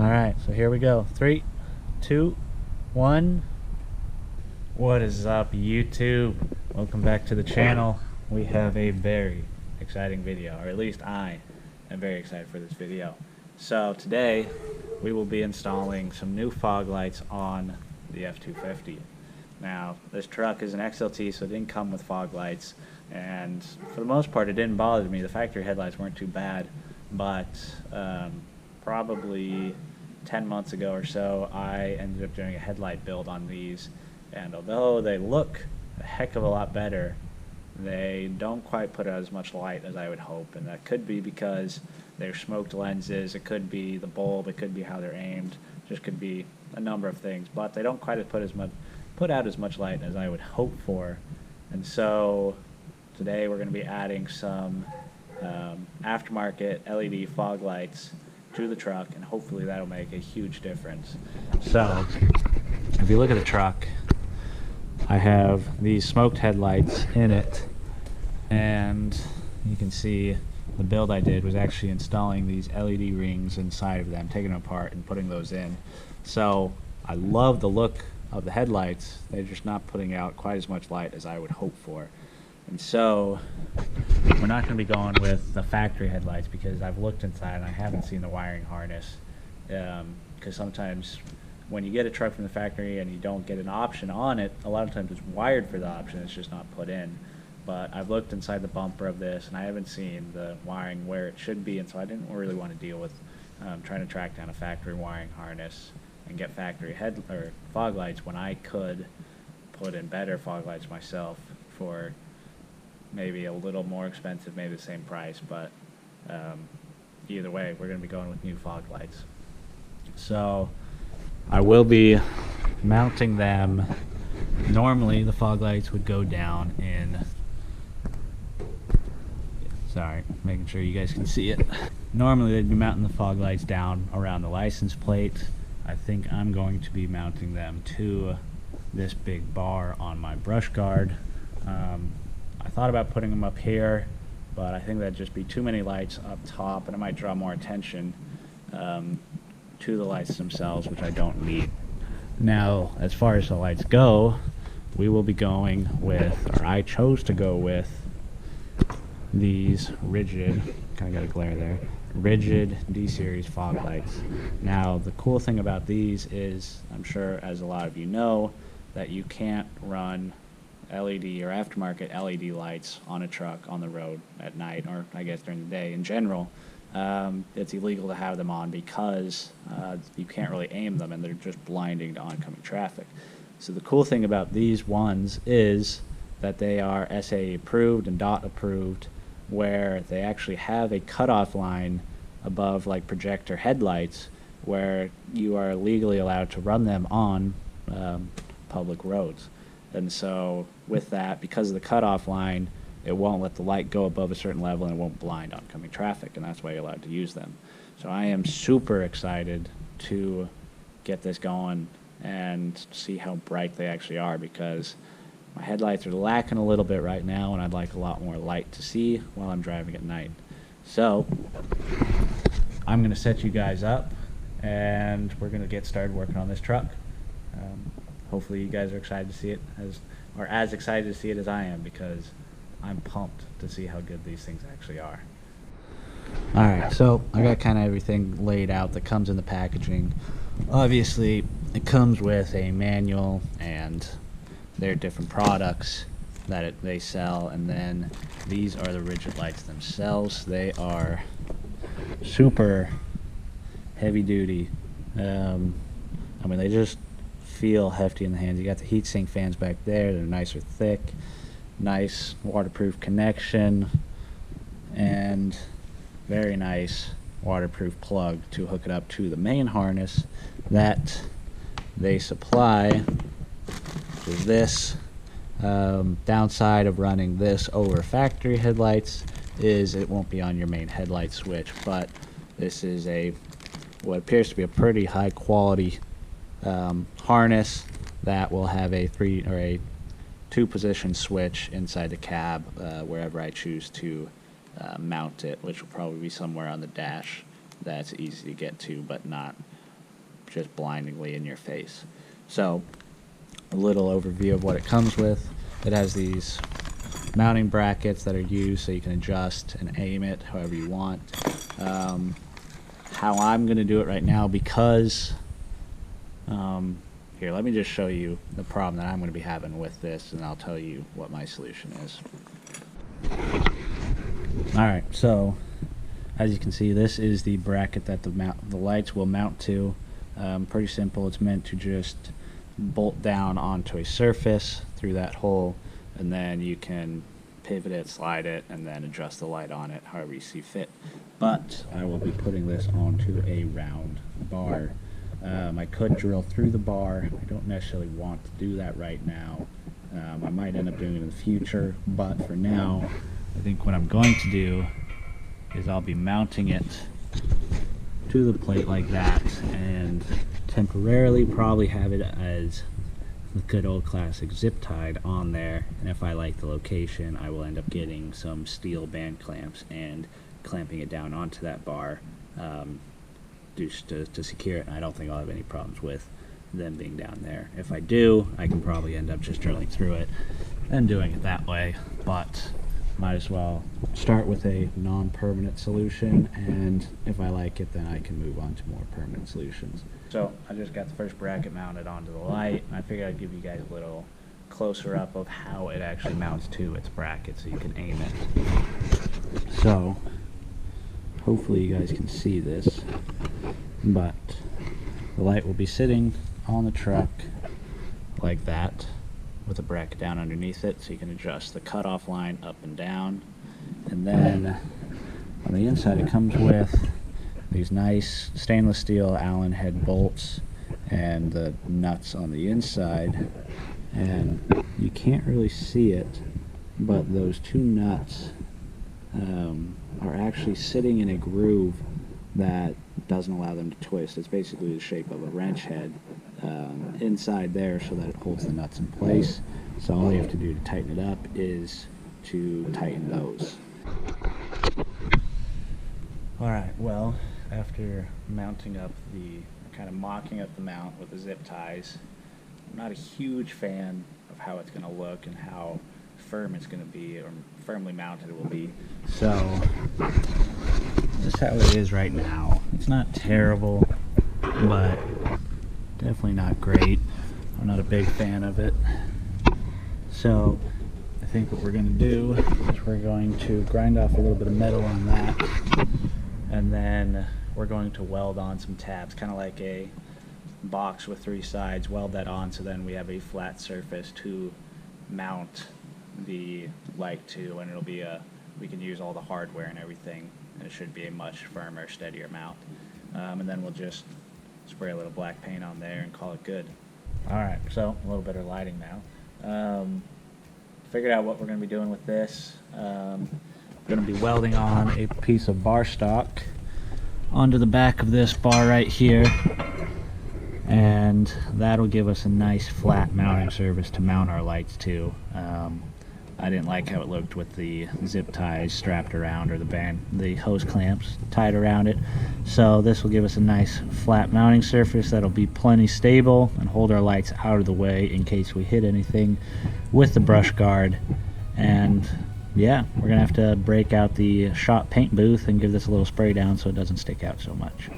Alright, so here we go. 3, 2, 1. What is up, YouTube? Welcome back to the channel. We have a very exciting video, or at least I am very excited for this video. So today we will be installing some new fog lights on the F250. Now, this truck is an XLT, so it didn't come with fog lights, and for the most part it didn't bother me. The factory headlights weren't too bad, but probably 10 months ago or so I ended up doing a headlight build on these, and although they look a heck of a lot better, they don't quite put out as much light as I would hope, and that could be because they're smoked lenses, it could be the bulb, it could be how they're aimed, just could be a number of things, but they don't quite put out as much light as I would hope for. And so today we're going to be adding some aftermarket LED fog lights to the truck, and hopefully that'll make a huge difference. So if you look at the truck, I have these smoked headlights in it, and you can see the build I did was actually installing these LED rings inside of them, taking them apart and putting those in. So I love the look of the headlights, they're just not putting out quite as much light as I would hope for. And so we're not going to be going with the factory headlights because I've looked inside and I haven't seen the wiring harness, because sometimes when you get a truck from the factory and you don't get an option on it, a lot of times it's wired for the option, it's just not put in. But I've looked inside the bumper of this and I haven't seen the wiring where it should be, and so I didn't really want to deal with trying to track down a factory wiring harness and get factory fog lights when I could put in better fog lights myself for maybe a little more expensive, maybe the same price, but either way we're going to be going with new fog lights. So I will be mounting them. Normally the fog lights would go down in, sorry, making sure you guys can see it. Normally they'd be mounting the fog lights down around the license plate. I think I'm going to be mounting them to this big bar on my brush guard. I thought about putting them up here, but I think that'd just be too many lights up top and it might draw more attention to the lights themselves, which I don't need. Now, as far as the lights go, we will be going with, or I chose to go with, these rigid, kind of got a glare there, rigid D-series fog lights. Now, the cool thing about these is, I'm sure as a lot of you know, that you can't run LED or aftermarket LED lights on a truck on the road at night, or I guess during the day in general. It's illegal to have them on because you can't really aim them and they're just blinding to oncoming traffic. So the cool thing about these ones is that they are SA approved and DOT approved, where they actually have a cutoff line above like projector headlights where you are legally allowed to run them on public roads. And so with that, because of the cutoff line, it won't let the light go above a certain level and it won't blind oncoming traffic, and that's why you're allowed to use them. So I am super excited to get this going and see how bright they actually are, because my headlights are lacking a little bit right now and I'd like a lot more light to see while I'm driving at night. So I'm going to set you guys up and we're going to get started working on this truck. Hopefully you guys are excited to see it, as excited to see it as I am, because I'm pumped to see how good these things actually are. Alright, so I got kind of everything laid out that comes in the packaging. Obviously it comes with a manual and their different products that they sell, and then these are the rigid lights themselves. They are super heavy duty. I mean, they just feel hefty in the hands. You got the heatsink fans back there, they're nice or thick, nice waterproof connection, and very nice waterproof plug to hook it up to the main harness that they supply, which is this. Downside of running this over factory headlights is it won't be on your main headlight switch, but this is what appears to be a pretty high quality harness that will have a 2-position switch inside the cab wherever I choose to mount it, which will probably be somewhere on the dash that's easy to get to but not just blindingly in your face. So a little overview of what it comes with. It has these mounting brackets that are used so you can adjust and aim it however you want. How I'm going to do it right now, because here, let me just show you the problem that I'm going to be having with this, and I'll tell you what my solution is. Alright, so as you can see, this is the bracket that the lights will mount to. Pretty simple. It's meant to just bolt down onto a surface through that hole, and then you can pivot it, slide it, and then adjust the light on it however you see fit. But I will be putting this onto a round bar. I could drill through the bar. I don't necessarily want to do that right now. I might end up doing it in the future, but for now, I think what I'm going to do is I'll be mounting it to the plate like that, and temporarily probably have it as the good old classic zip tied on there. And if I like the location, I will end up getting some steel band clamps and clamping it down onto that bar just to secure it. And I don't think I'll have any problems with them being down there. If I do, I can probably end up just drilling through it and doing it that way, but might as well start with a non-permanent solution, and if I like it, then I can move on to more permanent solutions. So I just got the first bracket mounted onto the light, and I figured I'd give you guys a little closer up of how it actually mounts to its bracket so you can aim it. So hopefully you guys can see this, but the light will be sitting on the truck like that with a bracket down underneath it, so you can adjust the cutoff line up and down. And then on the inside, it comes with these nice stainless steel Allen head bolts and the nuts on the inside. And you can't really see it, but those two nuts are actually sitting in a groove that doesn't allow them to twist. It's basically the shape of a wrench head inside there, so that it holds the nuts in place. So all you have to do to tighten it up is to tighten those. Alright, well, after mounting up kind of mocking up the mount with the zip ties, I'm not a huge fan of how it's going to look and how firm it's going to be, or firmly mounted it will be. So this is how it is right now. It's not terrible, but definitely not great. I'm not a big fan of it. So I think what we're going to do is we're going to grind off a little bit of metal on that, and then we're going to weld on some tabs, kind of like a box with 3 sides. Weld that on so then we have a flat surface to mount the light to, and it'll be we can use all the hardware and everything, and it should be a much firmer, steadier mount. And then we'll just spray a little black paint on there and call it good. Alright, so a little bit of lighting now. Figured out what we're going to be doing with this. We're going to be welding on a piece of bar stock onto the back of this bar right here, and that'll give us a nice flat mounting surface to mount our lights to. I didn't like how it looked with the zip ties strapped around, or the hose clamps tied around it. So this will give us a nice flat mounting surface that'll be plenty stable and hold our lights out of the way in case we hit anything with the brush guard. And yeah, we're gonna have to break out the shop paint booth and give this a little spray down so it doesn't stick out so much.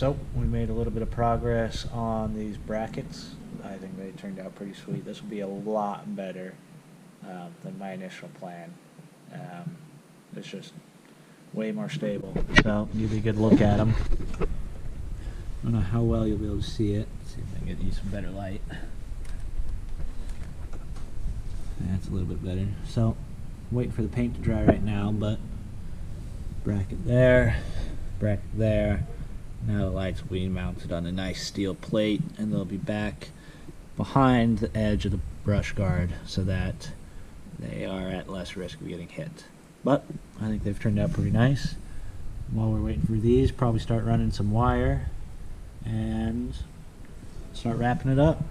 So we made a little bit of progress on these brackets. I think they turned out pretty sweet. This will be a lot better than my initial plan. It's just way more stable. So give you a good look at them. I don't know how well you'll be able to see it. Let's see if I can get you some better light. That's a little bit better. So waiting for the paint to dry right now, but bracket there, bracket there. Now the lights will be mounted on a nice steel plate, and they'll be back behind the edge of the brush guard so that they are at less risk of getting hit. But I think they've turned out pretty nice. While we're waiting for these, probably start running some wire and start wrapping it up.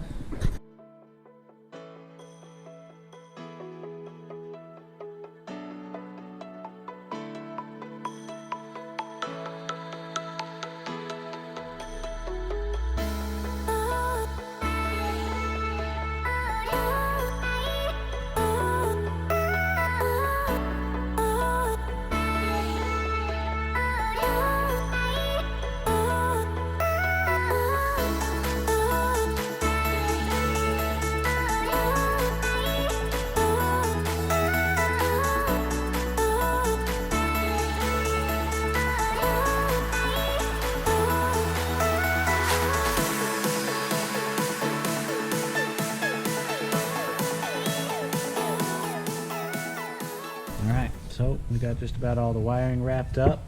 Alright, so we got just about all the wiring wrapped up.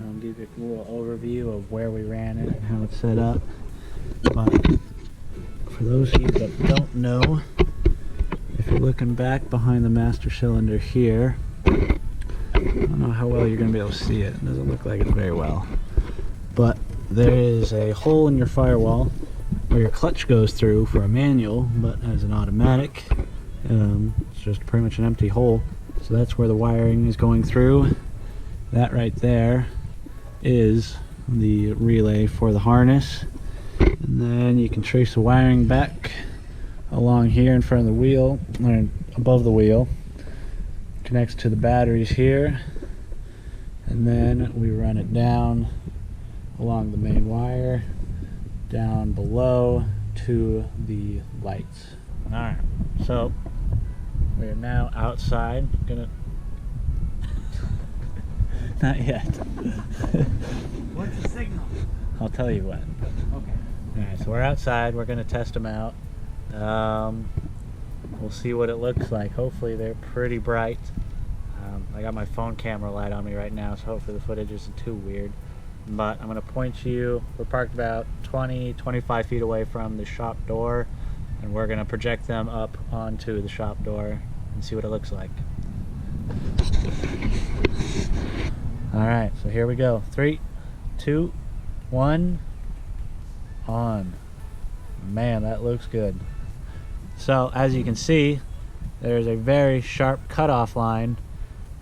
I'll give you a little overview of where we ran it and how it's set up. But for those of you that don't know, if you're looking back behind the master cylinder here, I don't know how well you're going to be able to see it. It doesn't look like it very well. But there is a hole in your firewall where your clutch goes through for a manual, but as an automatic, it's just pretty much an empty hole. So that's where the wiring is going through. That right there is the relay for the harness. And then you can trace the wiring back along here in front of the wheel, or above the wheel. Connects to the batteries here. And then we run it down along the main wire, down below to the lights. Alright, so we are now outside. Not yet. What's the signal? I'll tell you when. Okay. Alright, so we're outside. We're going to test them out. We'll see what it looks like. Hopefully they're pretty bright. I got my phone camera light on me right now, so hopefully the footage isn't too weird. But I'm going to point you. We're parked about 20-25 feet away from the shop door, and we're going to project them up onto the shop door and see what it looks like. Alright, so here we go. 3, 2, 1, on. Man, that looks good. So, as you can see, there's a very sharp cutoff line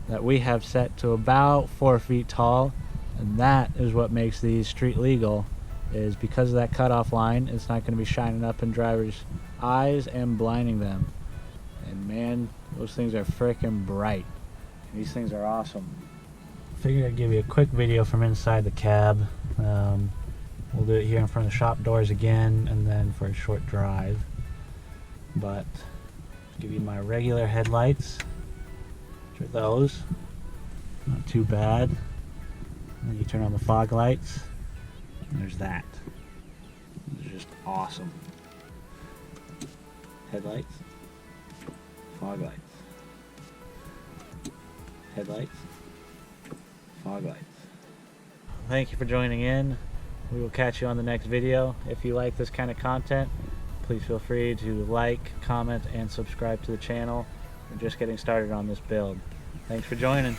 that we have set to about 4 feet tall, and that is what makes these street legal, is because of that cutoff line, it's not going to be shining up in drivers' eyes and blinding them. And man, those things are freaking bright. These things are awesome. Figured I'd give you a quick video from inside the cab. We'll do it here in front of the shop doors again, and then for a short drive. But give you my regular headlights, which are those. Not too bad. And then you turn on the fog lights, and there's that. It's just awesome. Headlights, fog lights. Headlights, fog lights. Thank you for joining in. We will catch you on the next video. If you like this kind of content, please feel free to like, comment, and subscribe to the channel. We're just getting started on this build. Thanks for joining.